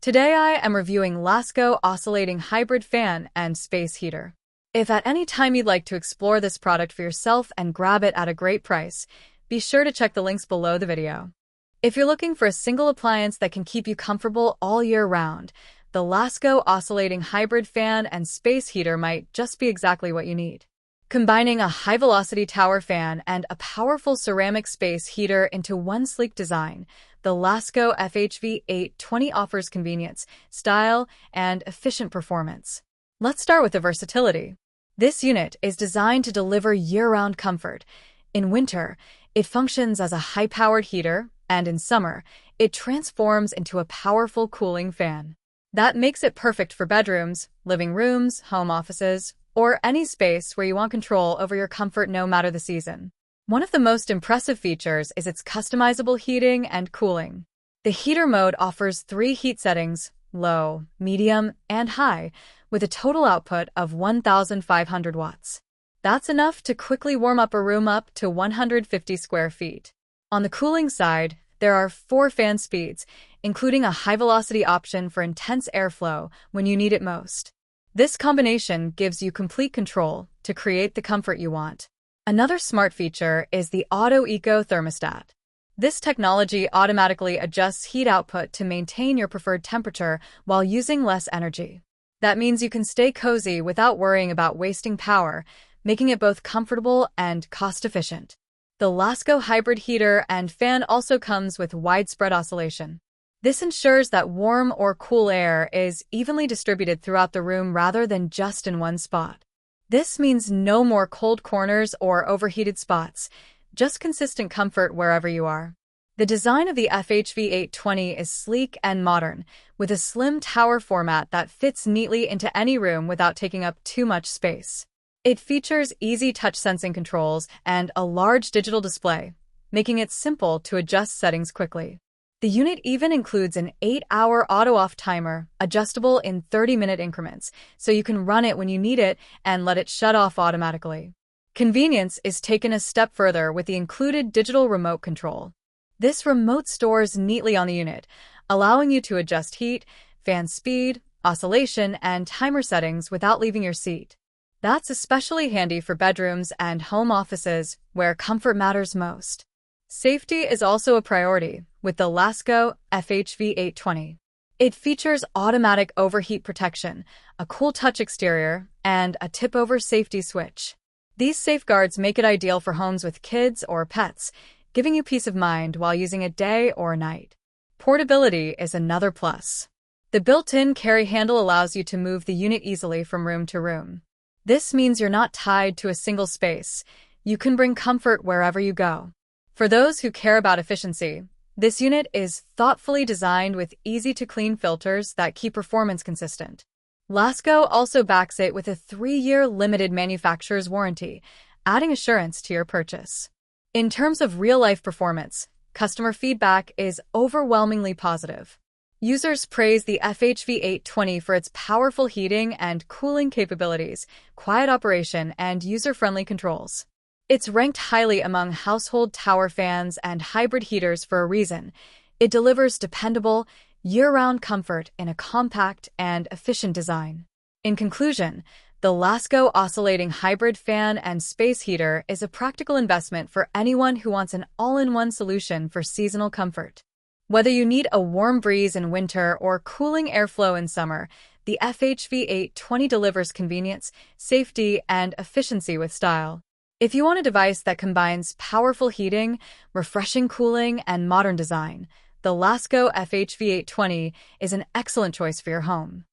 Today I am reviewing Lasko Oscillating Hybrid Fan and Space Heater. If at any time you'd like to explore this product for yourself and grab it at a great price, be sure to check the links below the video. If you're looking for a single appliance that can keep you comfortable all year round, the Lasko Oscillating Hybrid Fan and Space Heater might just be exactly what you need. Combining a high-velocity tower fan and a powerful ceramic space heater into one sleek design, the Lasko FHV820 offers convenience, style, and efficient performance. Let's start with the versatility. This unit is designed to deliver year-round comfort. In winter, it functions as a high-powered heater, and in summer, it transforms into a powerful cooling fan. That makes it perfect for bedrooms, living rooms, home offices, or any space where you want control over your comfort no matter the season. One of the most impressive features is its customizable heating and cooling. The heater mode offers 3 heat settings, low, medium, and high, with a total output of 1,500 watts. That's enough to quickly warm up a room up to 150 square feet. On the cooling side, there are 4 fan speeds, including a high-velocity option for intense airflow when you need it most. This combination gives you complete control to create the comfort you want. Another smart feature is the AutoEco thermostat. This technology automatically adjusts heat output to maintain your preferred temperature while using less energy. That means you can stay cozy without worrying about wasting power, making it both comfortable and cost-efficient. The Lasko hybrid heater and fan also comes with widespread oscillation. This ensures that warm or cool air is evenly distributed throughout the room rather than just in one spot. This means no more cold corners or overheated spots, just consistent comfort wherever you are. The design of the FHV820 is sleek and modern, with a slim tower format that fits neatly into any room without taking up too much space. It features easy touch sensing controls and a large digital display, making it simple to adjust settings quickly. The unit even includes an 8-hour auto-off timer, adjustable in 30-minute increments, so you can run it when you need it and let it shut off automatically. Convenience is taken a step further with the included digital remote control. This remote stores neatly on the unit, allowing you to adjust heat, fan speed, oscillation, and timer settings without leaving your seat. That's especially handy for bedrooms and home offices where comfort matters most. Safety is also a priority with the Lasko FHV820. It features automatic overheat protection, a cool touch exterior, and a tip-over safety switch. These safeguards make it ideal for homes with kids or pets, giving you peace of mind while using it day or night. Portability is another plus. The built-in carry handle allows you to move the unit easily from room to room. This means you're not tied to a single space. You can bring comfort wherever you go. For those who care about efficiency, this unit is thoughtfully designed with easy-to-clean filters that keep performance consistent. Lasko also backs it with a 3-year limited manufacturer's warranty, adding assurance to your purchase. In terms of real-life performance, customer feedback is overwhelmingly positive. Users praise the FHV820 for its powerful heating and cooling capabilities, quiet operation, and user-friendly controls. It's ranked highly among household tower fans and hybrid heaters for a reason. It delivers dependable, year-round comfort in a compact and efficient design. In conclusion, the Lasko Oscillating Hybrid Fan and Space Heater is a practical investment for anyone who wants an all-in-one solution for seasonal comfort. Whether you need a warm breeze in winter or cooling airflow in summer, the FHV820 delivers convenience, safety, and efficiency with style. If you want a device that combines powerful heating, refreshing cooling, and modern design, the Lasko FHV820 is an excellent choice for your home.